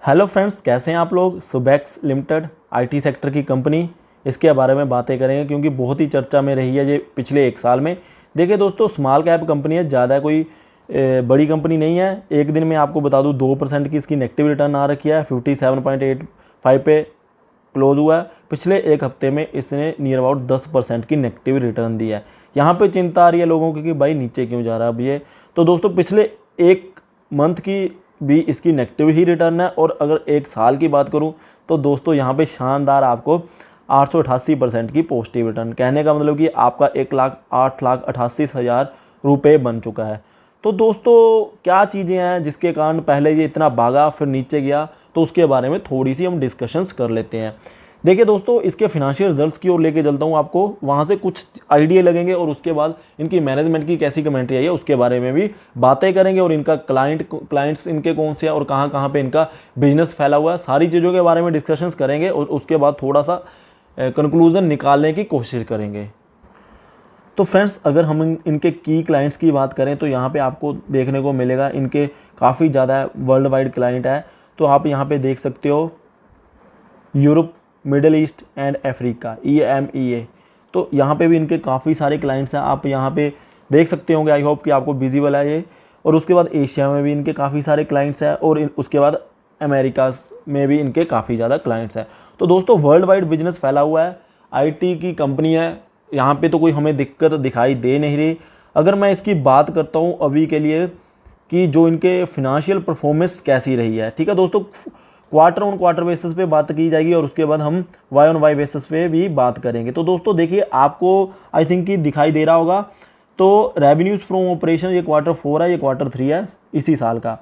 Hello friends, कैसे हैं आप लोग। सुबेक्स लिमिटेड आईटी सेक्टर की कंपनी, इसके बारे में बातें करेंगे क्योंकि बहुत ही चर्चा में रही है ये पिछले एक साल में। देखिए दोस्तों, स्मॉल कैप कंपनी है, ज़्यादा कोई बड़ी कंपनी नहीं है। एक दिन में आपको बता दूं 2% की इसकी नेगेटिव रिटर्न आ रखी है, 57.85 पे क्लोज हुआ है। पिछले एक हफ्ते में इसने नियर अबाउट 10% की नेगेटिव रिटर्न दी है। यहाँ पे चिंता आ रही है लोगों की कि भाई नीचे क्यों जा रहा है अब ये। तो दोस्तों पिछले एक मंथ की भी इसकी नेगेटिव ही रिटर्न है, और अगर एक साल की बात करूं तो दोस्तों यहाँ पे शानदार आपको 888% की पॉजिटिव रिटर्न। कहने का मतलब कि आपका 1,08,88,000 रुपये बन चुका है। तो दोस्तों क्या चीज़ें हैं जिसके कारण पहले ये इतना भागा फिर नीचे गया, तो उसके बारे में थोड़ी सी हम डिस्कशंस कर लेते हैं। देखिए दोस्तों, इसके फिनेंशियल रिजल्ट्स की ओर लेके चलता हूँ आपको, वहाँ से कुछ आइडिया लगेंगे और उसके बाद इनकी मैनेजमेंट की कैसी कमेंट्री आई है उसके बारे में भी बातें करेंगे, और इनका क्लाइंट्स इनके कौन से हैं और कहाँ कहाँ पे इनका बिजनेस फैला हुआ है, सारी चीज़ों के बारे में डिस्कशंस करेंगे और उसके बाद थोड़ा सा कंक्लूजन निकालने की कोशिश करेंगे। तो फ्रेंड्स, अगर हम इनके की क्लाइंट्स की बात करें तो यहाँ पे आपको देखने को मिलेगा इनके काफ़ी ज़्यादा वर्ल्ड वाइड क्लाइंट है। तो आप यहाँ पे देख सकते हो Europe, middle east and Africa, EMEA। तो यहाँ पे भी इनके काफ़ी सारे क्लाइंट्स हैं, आप यहाँ पे देख सकते होंगे। आई होप कि आपको विजिबल है ये। और उसके बाद एशिया में भी इनके काफ़ी सारे क्लाइंट्स हैं, और उसके बाद अमेरिका में भी इनके काफ़ी ज़्यादा क्लाइंट्स हैं। तो दोस्तों वर्ल्ड वाइड बिजनेस फैला हुआ है, IT की कंपनी है, यहाँ पे तो कोई हमें दिक्कत दिखाई दे नहीं रही। अगर मैं इसकी बात करता हूँ अभी के लिए कि जो इनके फिनेंशियल परफॉर्मेंस कैसी रही है, ठीक है दोस्तों, क्वार्टर ऑन क्वार्टर बेसिस पे बात की जाएगी और उसके बाद हम वाई ऑन वाई बेसिस पे भी बात करेंगे। तो दोस्तों देखिए, आपको आई थिंक कि दिखाई दे रहा होगा, तो रेवेन्यूज़ फ्रॉम ऑपरेशन ये Q4 है, ये Q3 है इसी साल का,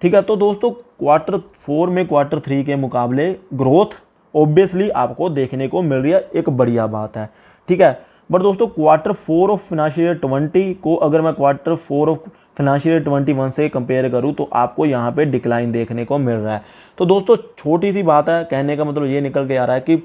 ठीक है। तो दोस्तों Q4 में Q3 के मुकाबले ग्रोथ ऑब्वियसली आपको देखने को मिल रही है, एक बढ़िया बात है, ठीक है। बट दोस्तों Q4 ऑफ फाइनेंशियल ईयर 20 को अगर मैं Q4 ऑफ फाइनेंशियल ईयर 21 से कंपेयर करूं तो आपको यहाँ पे डिक्लाइन देखने को मिल रहा है। तो दोस्तों छोटी सी बात है, कहने का मतलब ये निकल के आ रहा है कि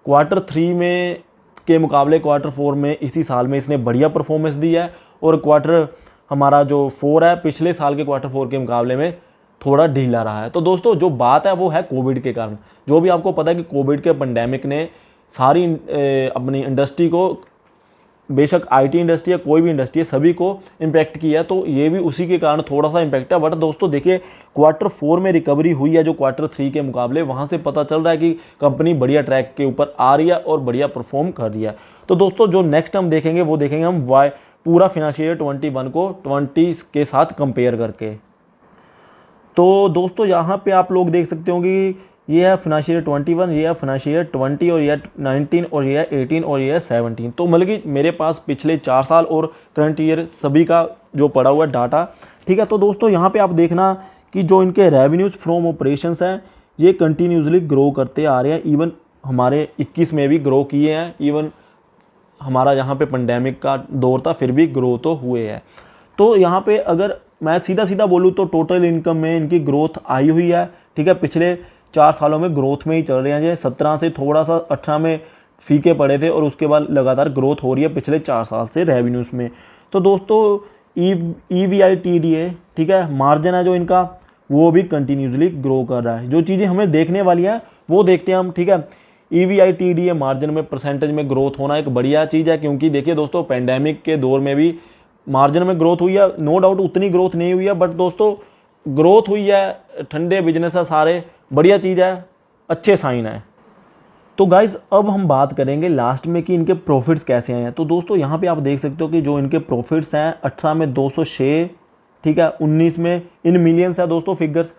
Q3 में के मुकाबले Q4 में इसी साल में इसने बढ़िया परफॉर्मेंस दी है, और हमारा जो 4 है पिछले साल के Q4 के मुकाबले में थोड़ा ढीला रहा है। तो दोस्तों जो बात है वो है कोविड के कारण। जो भी आपको पता है कि कोविड के पेंडेमिक ने सारी अपनी इंडस्ट्री को, बेशक IT इंडस्ट्री है, कोई भी इंडस्ट्री है, सभी को इम्पैक्ट किया, तो ये भी उसी के कारण थोड़ा सा इम्पैक्ट है। बट दोस्तों देखिए Q4 में रिकवरी हुई है जो Q3 के मुकाबले, वहाँ से पता चल रहा है कि कंपनी बढ़िया ट्रैक के ऊपर आ रही है और बढ़िया परफॉर्म कर रही है। तो दोस्तों जो नेक्स्ट हम देखेंगे वो देखेंगे हम पूरा फाइनेंशियल ईयर 21 को 20 के साथ कंपेयर करके। तो दोस्तों यहाँ पे आप लोग देख सकते होंगे कि ये है फाइनेंशियल ईयर 21, ये है फाइनेंशियल ईयर 20, और ये है 19, और ये है 18, और ये है 17। तो मतलब कि मेरे पास पिछले 4 साल और करंट ईयर सभी का जो पड़ा हुआ है डाटा, ठीक है। तो दोस्तों यहाँ पे आप देखना कि जो इनके रेवेन्यूज़ फ्रॉम ऑपरेशंस हैं ये कंटिन्यूसली ग्रो करते आ रहे हैं। इवन हमारे 21 में भी ग्रो किए हैं, इवन हमारा यहाँ पे पेंडेमिक का दौर था फिर भी ग्रो तो हुए हैं। तो यहाँ पे अगर मैं सीधा सीधा बोलूँ तो टोटल इनकम में इनकी ग्रोथ आई हुई है, ठीक है। पिछले 4 सालों में ग्रोथ में ही चल रहे हैं, ये 17 से थोड़ा सा 18 में फीके पड़े थे, और उसके बाद लगातार ग्रोथ हो रही है पिछले 4 साल से रेवेन्यूज़ में। तो दोस्तों EBITDA, ठीक है, मार्जिन है जो इनका वो भी कंटिन्यूसली ग्रो कर रहा है। जो चीज़ें हमें देखने वाली हैं वो देखते हैं हम, ठीक है। EBITDA मार्जिन में परसेंटेज में ग्रोथ होना एक बढ़िया चीज़ है, क्योंकि देखिए दोस्तों पेंडेमिक के दौर में भी मार्जिन में ग्रोथ हुई है, नो डाउट उतनी ग्रोथ नहीं हुई है, बट दोस्तों ग्रोथ हुई है, ठंडे बिजनेस है सारे, बढ़िया चीज़ है, अच्छे साइन है। तो गाइज अब हम बात करेंगे लास्ट में कि इनके प्रॉफिट्स कैसे आए हैं। तो दोस्तों यहाँ पे आप देख सकते हो कि जो इनके प्रॉफिट्स हैं 18 में 206, ठीक है, 19 में इन मिलियंस है दोस्तों फिगर्स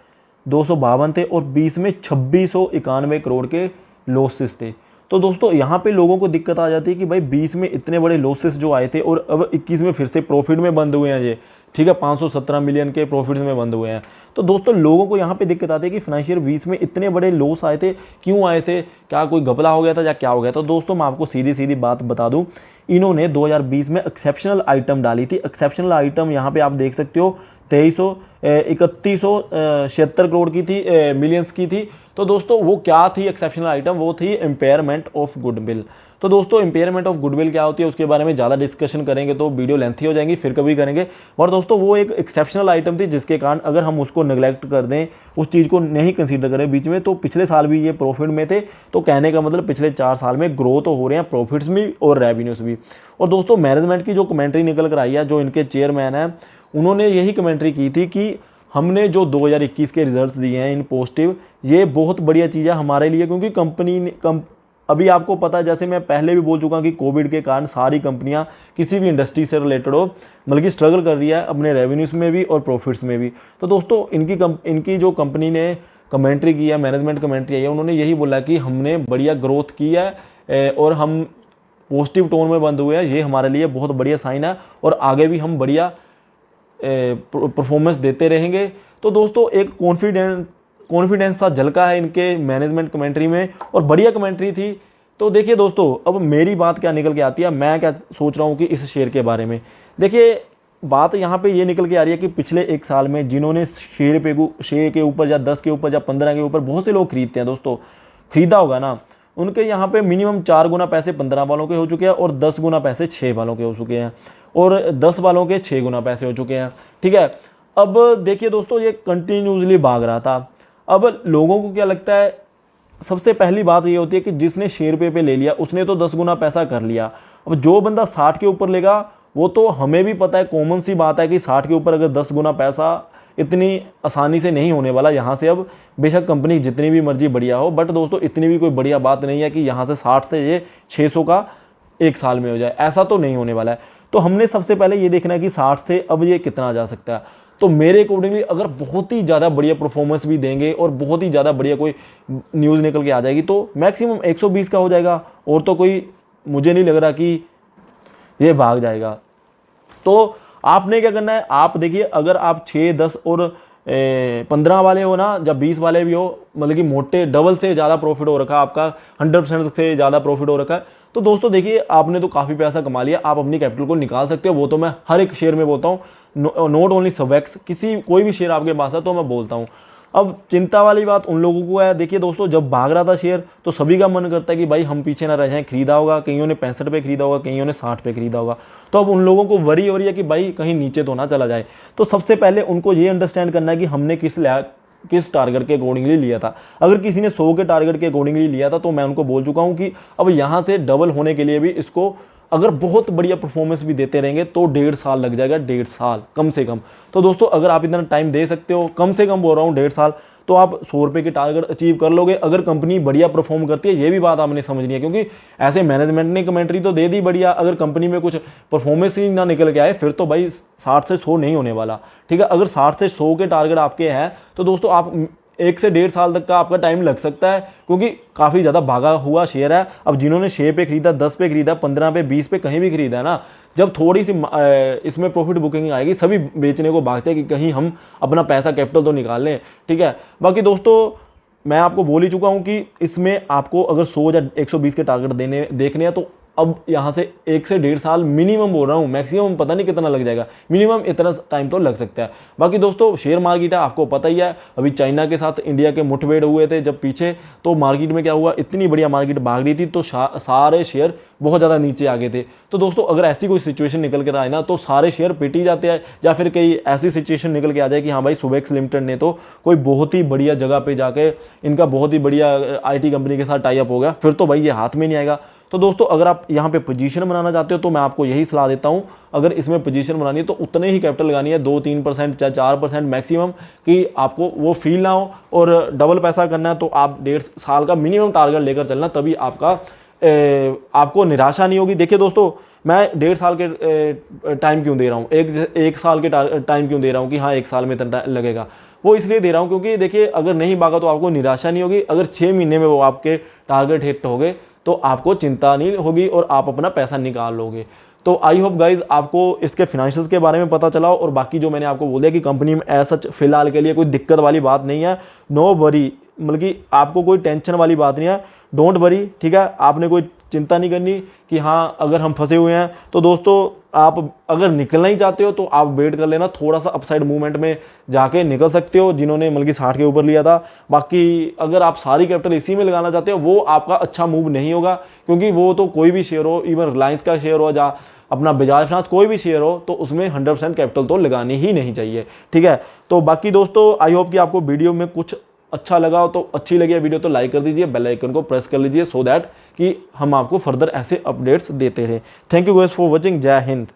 252 थे, और 20 में 2691 करोड़ के लॉसेस थे। तो दोस्तों यहाँ पे लोगों को दिक्कत आ जाती है कि भाई 20 में इतने बड़े लॉसेस जो आए थे और अब 21 में फिर से प्रॉफिट में बंद हुए हैं ये, ठीक है, 517 मिलियन के प्रॉफिट्स में बंद हुए हैं। तो दोस्तों लोगों को यहाँ पे दिक्कत आती है कि फाइनेंशियल 20 में इतने बड़े लॉस आए थे, क्यों आए थे, क्या कोई घपला हो गया था या क्या हो गया। तो दोस्तों मैं आपको सीधी सीधी बात बता दूं, इन्होंने 2020 में एक्सेप्शनल आइटम डाली थी। एक्सेप्शनल आइटम यहाँ पे आप देख सकते हो 3176 करोड़ की थी, मिलियंस की थी। तो दोस्तों वो क्या थी एक्सेप्शनल आइटम, वो थी इम्पेयरमेंट ऑफ गुडविल। तो दोस्तों इम्पेयरमेंट ऑफ गुडविल क्या होती है उसके बारे में ज़्यादा डिस्कशन करेंगे तो वीडियो लेंथी हो जाएंगी, फिर कभी करेंगे। और दोस्तों वो एक एक्सेप्शनल आइटम थी जिसके कारण अगर हम उसको नेग्लेक्ट कर दें, उस चीज़ को नहीं कंसीडर करें बीच में, तो पिछले साल भी ये प्रॉफिट में थे। तो कहने का मतलब पिछले 4 साल में ग्रो तो हो रहे हैं प्रॉफिट्स भी और रेवेन्यूज भी। और दोस्तों मैनेजमेंट की जो कमेंट्री निकल कर आई है, जो इनके चेयरमैन हैं उन्होंने यही कमेंट्री की थी कि हमने जो 2021 के रिजल्ट्स दिए हैं इन पॉजिटिव, ये बहुत बढ़िया चीज़ है हमारे लिए, क्योंकि अभी आपको पता है, जैसे मैं पहले भी बोल चुका कि कोविड के कारण सारी कंपनियां किसी भी इंडस्ट्री से रिलेटेड हो बल्कि स्ट्रगल कर रही है अपने रेवेन्यूज़ में भी और प्रॉफिट्स में भी। तो दोस्तों इनकी जो कंपनी ने कमेंट्री की है, मैनेजमेंट कमेंट्री आई है, उन्होंने यही बोला कि हमने बढ़िया ग्रोथ की है और हम पॉजिटिव टोन में बंद हुए हैं, ये हमारे लिए बहुत बढ़िया साइन है और आगे भी हम बढ़िया परफॉर्मेंस देते रहेंगे। तो दोस्तों एक कॉन्फिडेंस सा झलका है इनके मैनेजमेंट कमेंट्री में और बढ़िया कमेंट्री थी। तो देखिए दोस्तों, अब मेरी बात क्या निकल के आती है, मैं क्या सोच रहा हूँ कि इस शेयर के बारे में। देखिए बात यहाँ पे ये निकल के आ रही है कि पिछले 1 साल में जिन्होंने शेयर के ऊपर या 10 के ऊपर या 15 के ऊपर बहुत से लोग खरीदते हैं दोस्तों, खरीदा होगा ना, उनके यहाँ पे मिनिमम 4 गुना पैसे 15 वालों के हो चुके हैं और 10 गुना पैसे 6 वालों के हो चुके हैं और 10 वालों के 6 गुना पैसे हो चुके हैं। ठीक है, अब देखिए दोस्तों ये कंटिन्यूसली भाग रहा था। अब लोगों को क्या लगता है, सबसे पहली बात ये होती है कि जिसने शेयर पे ले लिया उसने तो 10 गुना पैसा कर लिया। अब जो बंदा 60 के ऊपर लेगा, वो तो हमें भी पता है, कॉमन सी बात है कि 60 के ऊपर अगर 10 गुना पैसा इतनी आसानी से नहीं होने वाला यहाँ से। अब बेशक कंपनी जितनी भी मर्जी बढ़िया हो, बट दोस्तों इतनी भी कोई बढ़िया बात नहीं है कि यहाँ से 60 से ये 600 का 1 साल में हो जाए, ऐसा तो नहीं होने वाला है। तो हमने सबसे पहले ये देखना है कि 60 से अब ये कितना जा सकता है। तो मेरे अकॉर्डिंगली अगर बहुत ही ज़्यादा बढ़िया परफॉर्मेंस भी देंगे और बहुत ही ज़्यादा बढ़िया कोई न्यूज़ निकल के आ जाएगी तो मैक्सिमम 120 का हो जाएगा, और तो कोई मुझे नहीं लग रहा कि ये भाग जाएगा। तो आपने क्या करना है, आप देखिए अगर आप 6, 10 और 15 वाले हो ना, जब 20 वाले भी हो, मतलब कि मोटे डबल से ज़्यादा प्रॉफिट हो रखा है आपका, 100% से ज़्यादा प्रॉफिट हो रखा है, तो दोस्तों देखिए आपने तो काफ़ी पैसा कमा लिया, आप अपनी कैपिटल को निकाल सकते हो। वो तो मैं हर एक शेयर में बोलता हूँ, नॉट ओनली सबवेक्स, कोई भी शेयर आपके पास है तो मैं बोलता हूँ। अब चिंता वाली बात उन लोगों को है, देखिए दोस्तों जब भाग रहा था शेयर तो सभी का मन करता है कि भाई हम पीछे ना रह जाएं, खरीदा होगा, कईयों ने 65 पे खरीदा होगा, कईयों ने 60 पे खरीदा होगा। तो अब उन लोगों को वरी हो रही है कि भाई कहीं नीचे तो ना चला जाए। तो सबसे पहले उनको ये अंडरस्टैंड करना है कि हमने किस टारगेट के अकॉर्डिंगली लिया था। अगर किसी ने 100 के टारगेट के अकॉर्डिंगली लिया था तो मैं उनको बोल चुका हूँ कि अब यहाँ से डबल होने के लिए भी इसको अगर बहुत बढ़िया परफॉर्मेंस भी देते रहेंगे तो 1.5 साल लग जाएगा, 1.5 साल कम से कम। तो दोस्तों अगर आप इतना टाइम दे सकते हो, कम से कम बोल रहा हूँ 1.5 साल, तो आप 100 रुपये की टारगेट अचीव कर लोगे। अगर कंपनी बढ़िया परफॉर्म करती है, ये भी बात आपने समझनी है, क्योंकि ऐसे मैनेजमेंट ने कमेंट्री तो दे दी बढ़िया, अगर कंपनी में कुछ परफॉर्मेंस ही ना निकल के आए फिर तो भाई 60 से 100 नहीं होने वाला। ठीक है, अगर 60 से 100 के टारगेट आपके हैं तो दोस्तों आप 1 से 1.5 साल तक का आपका टाइम लग सकता है, क्योंकि काफ़ी ज़्यादा भागा हुआ शेयर है। अब जिन्होंने 6 पे खरीदा, 10 पे खरीदा, 15 पे, 20 पे, कहीं भी खरीदा है ना, जब थोड़ी सी इसमें प्रॉफिट बुकिंग आएगी सभी बेचने को भागते हैं कि कहीं हम अपना पैसा कैपिटल तो निकाल लें। ठीक है, बाकी दोस्तों मैं आपको बोल ही चुका हूँ कि इसमें आपको अगर 100 या 120 के टारगेट देखने हैं तो अब यहाँ से 1 से 1.5 साल मिनिमम बोल रहा हूँ, मैक्सिमम पता नहीं कितना लग जाएगा, मिनिमम इतना टाइम तो लग सकता है। बाकी दोस्तों शेयर मार्केट है, आपको पता ही है, अभी चाइना के साथ इंडिया के मुठभेड़ हुए थे जब पीछे, तो मार्केट में क्या हुआ, इतनी बढ़िया मार्केट भाग रही थी तो सारे शेयर बहुत ज़्यादा नीचे आ गए थे। तो दोस्तों अगर ऐसी कोई सिचुएशन निकल कर आए ना तो सारे शेयर पिट ही जाते हैं, या फिर कई ऐसी सिचुएशन निकल के आ जाए कि हाँ भाई सुबेक्स लिमिटेड ने तो कोई बहुत ही बढ़िया जगह पे जाके इनका बहुत ही बढ़िया IT कंपनी के साथ टाई अप हो गया, फिर तो भाई ये हाथ में नहीं आएगा। तो दोस्तों अगर आप यहाँ पे पोजीशन बनाना चाहते हो तो मैं आपको यही सलाह देता हूँ, अगर इसमें पोजीशन बनानी है तो उतने ही कैपिटल लगानी है, 2-3% या 4% मैक्सिमम, कि आपको वो फील ना हो, और डबल पैसा करना है तो आप 1.5 साल का मिनिमम टारगेट लेकर चलना, तभी आपको निराशा नहीं होगी। देखिए दोस्तों मैं 1.5 साल के टाइम क्यों दे रहा हूँ, एक साल के टाइम क्यों दे रहा हूँ कि हाँ 1 साल में इतना लगेगा, वो इसलिए दे रहा हूँ क्योंकि देखिए अगर नहीं भागा तो आपको निराशा नहीं होगी, अगर 6 महीने में वो आपके टारगेट हिट हो गए तो आपको चिंता नहीं होगी और आप अपना पैसा निकाल लोगे। तो आई होप गाइज आपको इसके फाइनेंशियल्स के बारे में पता चला, और बाकी जो मैंने आपको बोल दिया कि कंपनी में ऐसा फिलहाल के लिए कोई दिक्कत वाली बात नहीं है, नो वरी, मतलब कि आपको कोई टेंशन वाली बात नहीं है, डोंट वरी। ठीक है, आपने कोई चिंता नहीं करनी कि हाँ अगर हम फंसे हुए हैं। तो दोस्तों आप अगर निकलना ही चाहते हो तो आप वेट कर लेना, थोड़ा सा अपसाइड मूवमेंट में जाके निकल सकते हो जिन्होंने मतलब कि 60 के ऊपर लिया था। बाकी अगर आप सारी कैपिटल इसी में लगाना चाहते हो वो आपका अच्छा मूव नहीं होगा, क्योंकि वो तो कोई भी शेयर हो, इवन रिलायंस का शेयर हो या अपना बजाज फाइनेंस कोई भी शेयर हो, तो उसमें 100% कैपिटल तो लगानी ही नहीं चाहिए। ठीक है, तो बाकी दोस्तों आई होप कि आपको वीडियो में कुछ अच्छा लगा हो, तो अच्छी लगी है वीडियो तो लाइक कर दीजिए, बेल आइकन को प्रेस कर लीजिए सो दैट कि हम आपको फर्दर ऐसे अपडेट्स देते रहे। Thank you guys for watching. जय हिंद।